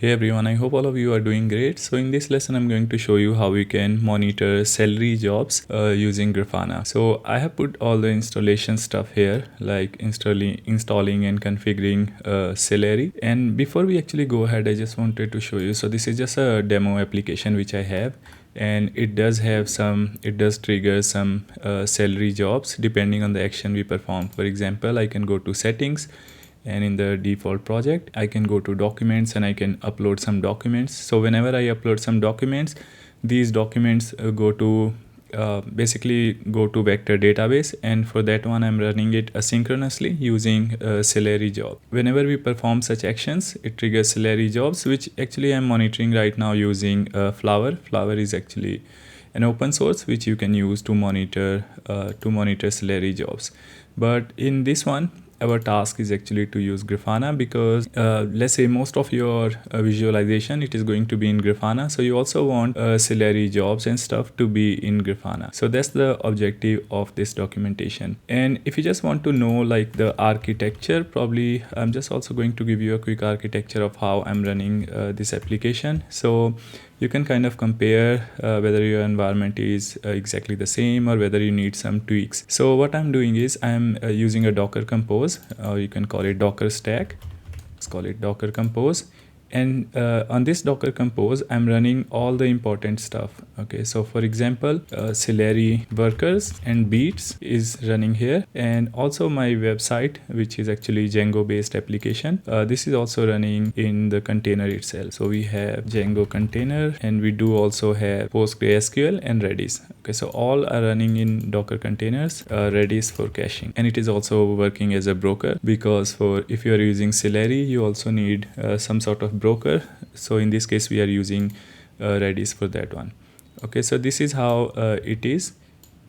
Hey everyone, I hope all of you are doing great. So in this lesson, I'm going to show you how we can monitor Celery jobs using Grafana. So I have put all the installation stuff here, like installing and configuring Celery. And before we actually go ahead, I just wanted to show you. So this is just a demo application which I have. And it does trigger some Celery jobs depending on the action we perform. For example, I can go to settings, and in the default project I can go to documents and I can upload some documents. So whenever I upload some documents, these documents basically go to vector database, and for that one I'm running it asynchronously using Celery job. Whenever we perform such actions, it triggers Celery jobs, which actually I'm monitoring right now using Flower is actually an open source which you can use to monitor Celery jobs. But in this one, our task is actually to use Grafana, because let's say most of your visualization, it is going to be in Grafana. So you also want Celery jobs and stuff to be in Grafana. So that's the objective of this documentation. And if you just want to know like the architecture, probably I'm just also going to give you a quick architecture of how I'm running this application. So you can kind of compare whether your environment is exactly the same or whether you need some tweaks. So what I'm doing is I'm using a Docker Compose, or you can call it Docker Stack. Let's call it Docker Compose. And on this Docker Compose, I'm running all the important stuff. Okay, so for example, Celery workers and beats is running here, and also my website, which is actually Django based application. This is also running in the container itself. So we have Django container, and we do also have PostgreSQL and Redis. Okay, so all are running in Docker containers. Redis for caching, and it is also working as a broker, because if you are using Celery, you also need some sort of broker. So in this case we are using Redis for that one. Okay, so this is how it is.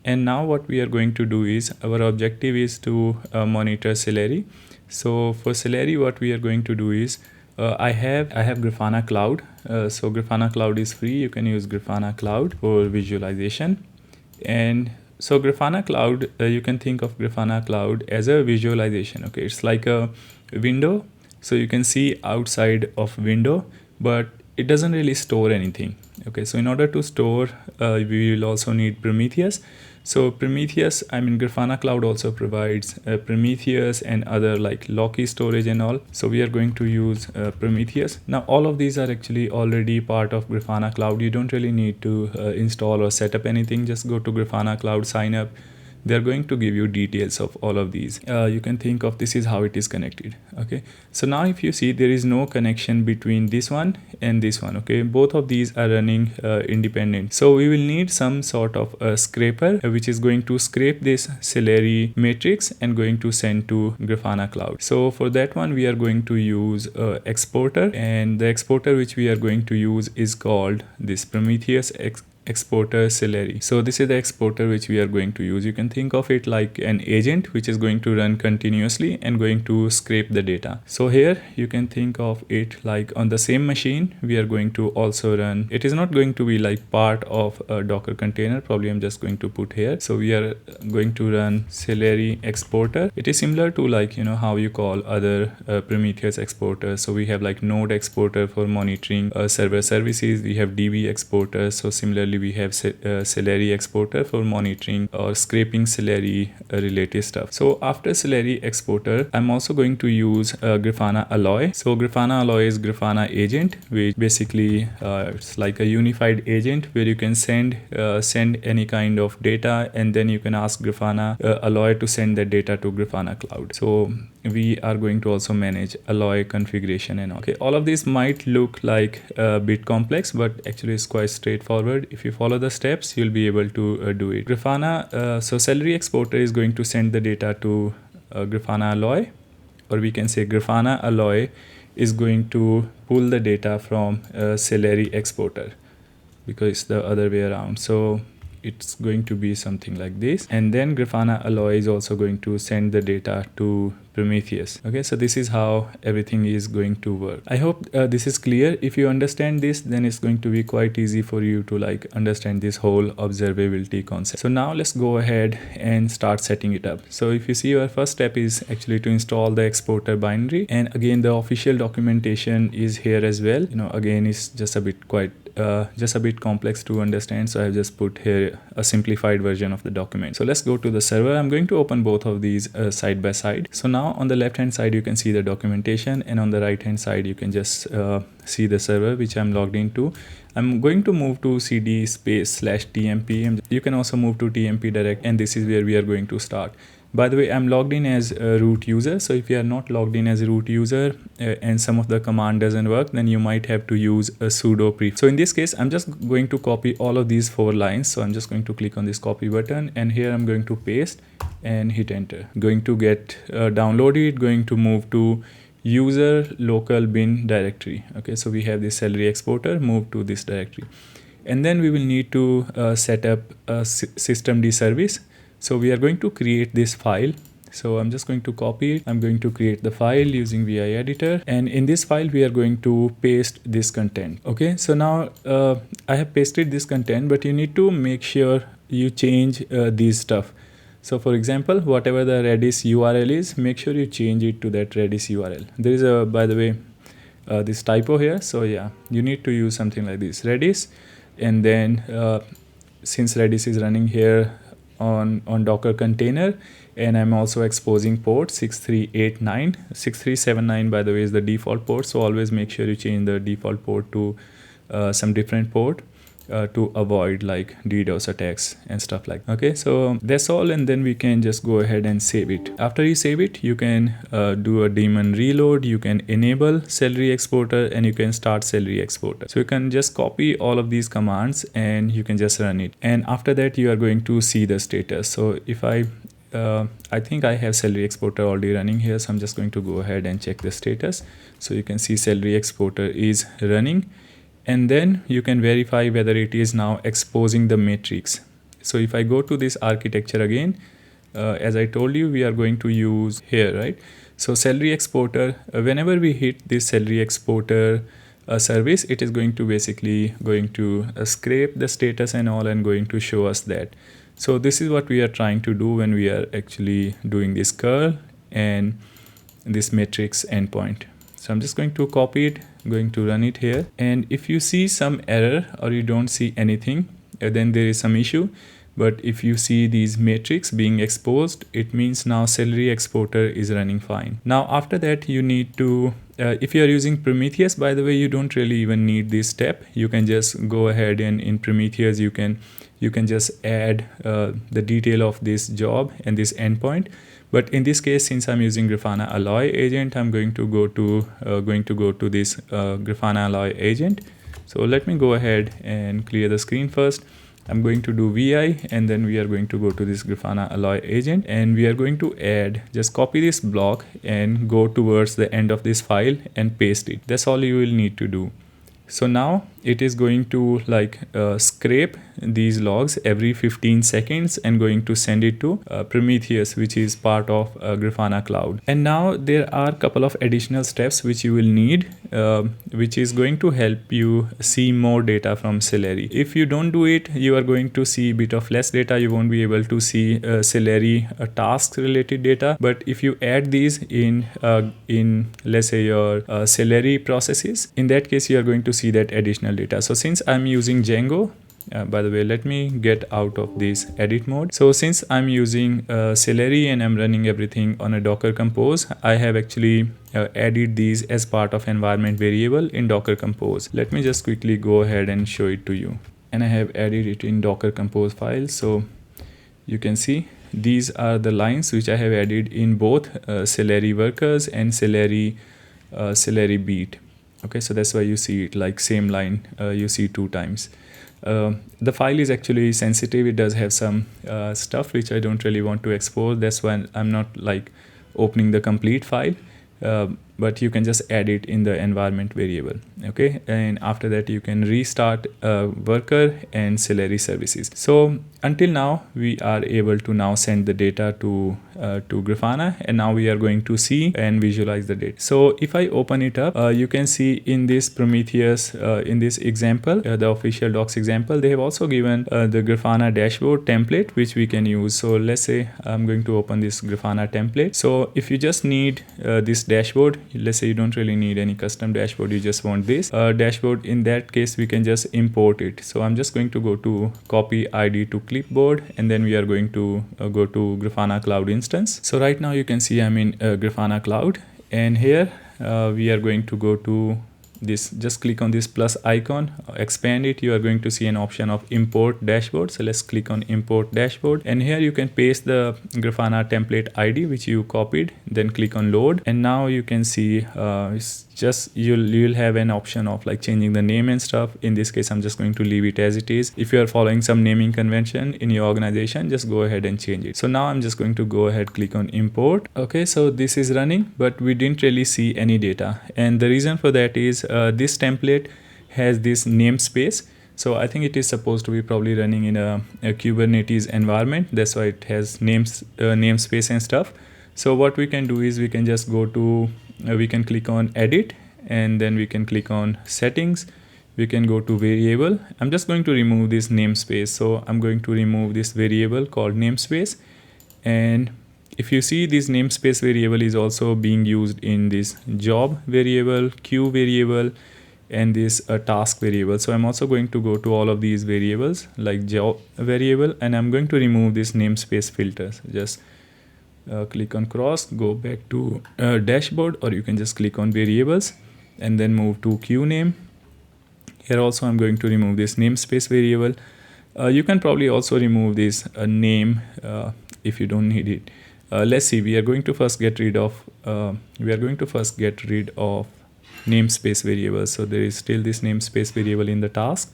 And now what we are going to do is, our objective is to monitor Celery. So for Celery, what we are going to do is, I have Grafana Cloud. So Grafana Cloud is free. You can use Grafana Cloud for visualization. And so Grafana Cloud, you can think of Grafana Cloud as a visualization. Okay, it's like a window. So you can see outside of window, but it doesn't really store anything. Okay, so in order to store, we will also need Prometheus. So Prometheus, Grafana Cloud also provides Prometheus and other like Loki storage and all. So we are going to use Prometheus. Now all of these are actually already part of Grafana Cloud. You don't really need to install or set up anything. Just go to Grafana Cloud, sign up. They're going to give you details of all of these. You can think of this is how it is connected. Okay, so now if you see, there is no connection between this one and this one. Okay, both of these are running independent. So we will need some sort of a scraper which is going to scrape this Celery matrix and going to send to Grafana Cloud. So for that one, we are going to use exporter, and the exporter which we are going to use is called this Prometheus exporter Celery. So this is the exporter which we are going to use. You can think of it like an agent which is going to run continuously and going to scrape the data. So here you can think of it like on the same machine we are going to also run. It is not going to be like part of a Docker container. Probably I'm just going to put here. So we are going to run Celery exporter. It is similar to like, you know, how you call other Prometheus exporters. So we have like node exporter for monitoring server services. We have DB exporter. So similarly we have Celery exporter for monitoring or scraping Celery related stuff. So after Celery exporter, I'm also going to use Grafana Alloy. So Grafana Alloy is Grafana agent, which basically it's like a unified agent where you can send any kind of data, and then you can ask Grafana Alloy to send that data to Grafana Cloud. So we are going to also manage Alloy configuration and all. Okay, all of this might look like a bit complex, but actually it's quite straightforward. If you follow the steps, you'll be able to do it. Grafana, so Celery exporter is going to send the data to Grafana Alloy, or we can say Grafana Alloy is going to pull the data from Celery exporter, because it's the other way around. So it's going to be something like this, and then Grafana Alloy is also going to send the data to Prometheus. Okay, so this is how everything is going to work. I hope this is clear. If you understand this, then it's going to be quite easy for you to like understand this whole observability concept. So now let's go ahead and start setting it up. So if you see, our first step is actually to install the exporter binary, and again the official documentation is here as well. Again, it's just a bit complex to understand, so I've just put here a simplified version of the document. So let's go to the server. I'm going to open both of these side by side. So now on the left hand side you can see the documentation, and on the right hand side you can just see the server which I'm logged into. I'm going to move to cd space/tmp. You can also move to tmp direct, and this is where we are going to start. By the way, I'm logged in as a root user. So if you are not logged in as a root user and some of the command doesn't work, then you might have to use a sudo prefix. So in this case, I'm just going to copy all of these 4 lines. So I'm just going to click on this copy button, and here I'm going to paste and hit enter. Going to get downloaded, going to move to user local bin directory. Okay, so we have this Celery exporter, move to this directory. And then we will need to set up a systemd service. So we are going to create this file. So I'm just going to copy it. I'm going to create the file using VI editor, and in this file we are going to paste this content. Okay, so now I have pasted this content, but you need to make sure you change these stuff. So for example, whatever the Redis URL is, make sure you change it to that Redis URL. There is a, by the way, this typo here. So yeah, you need to use something like this, Redis, and then since Redis is running here on Docker container, and I'm also exposing port 6389. 6379 by the way is the default port, so always make sure you change the default port to some different port to avoid like DDoS attacks and stuff like that. Okay, so that's all, and then we can just go ahead and save it. After you save it, you can do a daemon reload, you can enable Celery exporter, and you can start Celery exporter. So you can just copy all of these commands and you can just run it, and after that you are going to see the status. So if I think I have Celery exporter already running here, so I'm just going to go ahead and check the status. So you can see Celery exporter is running, and then you can verify whether it is now exposing the matrix. So if I go to this architecture again, as I told you, we are going to use here, right? So Celery exporter, whenever we hit this Celery exporter service, it is going to basically scrape the status and all, and going to show us that. So this is what we are trying to do when we are actually doing this curl and this matrix endpoint. So I'm just going to copy it, going to run it here. And if you see some error or you don't see anything, then there is some issue. But if you see these matrix being exposed, it means now Celery exporter is running fine. Now after that, you need to, if you are using Prometheus, by the way, you don't really even need this step. You can just go ahead and in Prometheus, you can just add the detail of this job and this endpoint. But in this case, since I'm using Grafana Alloy agent, I'm going to go to this Grafana Alloy agent. So let me go ahead and clear the screen first. I'm going to do VI, and then we are going to go to this Grafana Alloy agent, and we are going to add, just copy this block and go towards the end of this file and paste it. That's all you will need to do. So now it is going to like scrape these logs every 15 seconds and going to send it to Prometheus, which is part of Grafana Cloud. And now there are a couple of additional steps which you will need, which is going to help you see more data from Celery. If you don't do it, you are going to see a bit of less data. You won't be able to see Celery tasks related data. But if you add these in let's say your Celery processes, in that case you are going to see that additional data. So since I'm using Django, by the way, let me get out of this edit mode. So since I'm using Celery and I'm running everything on a Docker Compose, I have actually added these as part of environment variable in Docker Compose. Let me just quickly go ahead and show it to you. And I have added it in Docker Compose file. So you can see these are the lines which I have added in both Celery workers and Celery beat. Okay, so that's why you see it like same line you see 2 times. The file is actually sensitive. It does have some stuff which I don't really want to expose. That's why I'm not like opening the complete file. but you can just add it in the environment variable. Okay, and after that you can restart worker and Celery services. So until now we are able to now send the data to Grafana, and now we are going to see and visualize the data. So if I open it up, you can see in this Prometheus, in this example, the official docs example, they have also given the Grafana dashboard template which we can use. So let's say I'm going to open this Grafana template. So if you just need this dashboard, let's say you don't really need any custom dashboard, you just want this dashboard, in that case we can just import it. So I'm just going to go to copy ID to clipboard, and then we are going to go to Grafana Cloud instance. So right now you can see I'm in Grafana Cloud, and here we are going to go to this, just click on this plus icon, expand it, you are going to see an option of import dashboard. So let's click on import dashboard, and here you can paste the Grafana template ID which you copied, then click on load, and now you can see it's just you'll have an option of like changing the name and stuff. In this case I'm just going to leave it as it is. If you are following some naming convention in your organization, just go ahead and change it. So now I'm just going to go ahead, click on import. Okay, so this is running, but we didn't really see any data, and the reason for that is this template has this namespace. So I think it is supposed to be probably running in a Kubernetes environment. That's why it has namespace and stuff. So what we can do is we can just go to we can click on edit, and then we can click on settings. We can go to variable. I'm just going to remove this namespace. So I'm going to remove this variable called namespace, and if you see, this namespace variable is also being used in this job variable, queue variable, and this task variable. So I'm also going to go to all of these variables like job variable, and I'm going to remove this namespace filters. Just click on cross, go back to dashboard, or you can just click on variables and then move to queue name. Here also I'm going to remove this namespace variable. You can probably also remove this name if you don't need it. Let's see, we are going to first get rid of namespace variables. So there is still this namespace variable in the task.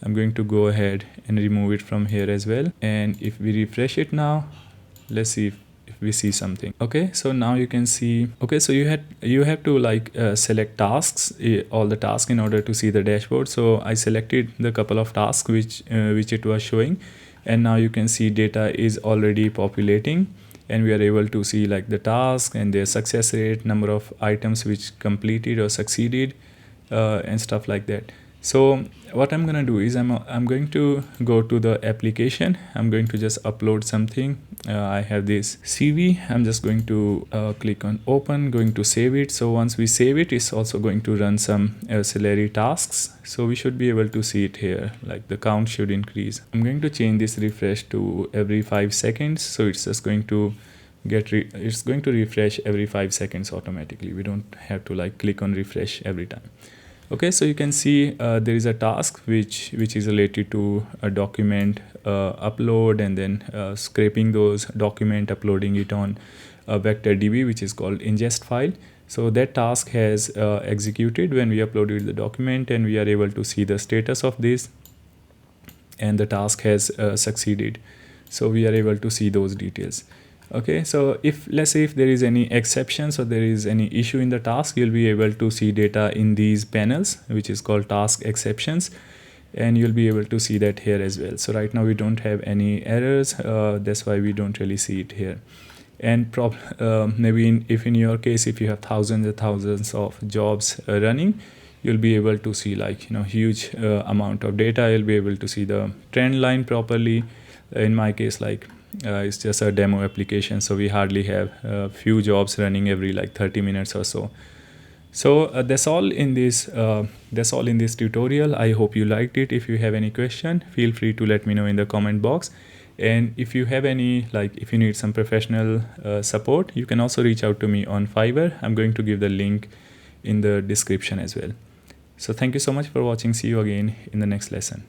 I'm going to go ahead and remove it from here as well. And if we refresh it now, let's see if we see something. Okay, so now you can see. Okay, so you have to like select tasks, all the tasks, in order to see the dashboard. So I selected the couple of tasks which it was showing, and now you can see data is already populating, and we are able to see like the task and their success rate, number of items which completed or succeeded, and stuff like that. So what I'm gonna do is I'm going to go to the application. I'm going to just upload something. I have this CV. I'm just going to click on open, going to save it. So once we save it, it's also going to run some Celery tasks. So we should be able to see it here, like the count should increase. I'm going to change this refresh to every 5 seconds. So it's just going to it's going to refresh every 5 seconds automatically. We don't have to like click on refresh every time. Okay, so you can see there is a task which is related to a document upload, and then scraping those document, uploading it on a vector DB which is called ingest file. So that task has executed when we uploaded the document, and we are able to see the status of this, and the task has succeeded. So we are able to see those details. Okay, so let's say if there is any exceptions or there is any issue in the task, you'll be able to see data in these panels which is called task exceptions, and you'll be able to see that here as well. So right now we don't have any errors, that's why we don't really see it here. And maybe if in your case, if you have thousands and thousands of jobs running, you'll be able to see like huge amount of data. You'll be able to see the trend line properly. In my case, like it's just a demo application, so we hardly have a few jobs running every like 30 minutes or so. So that's all in this tutorial. I hope you liked it. If you have any question, feel free to let me know in the comment box. And if you have any, like if you need some professional support, you can also reach out to me on Fiverr. I'm going to give the link in the description as well. So thank you so much for watching. See you again in the next lesson.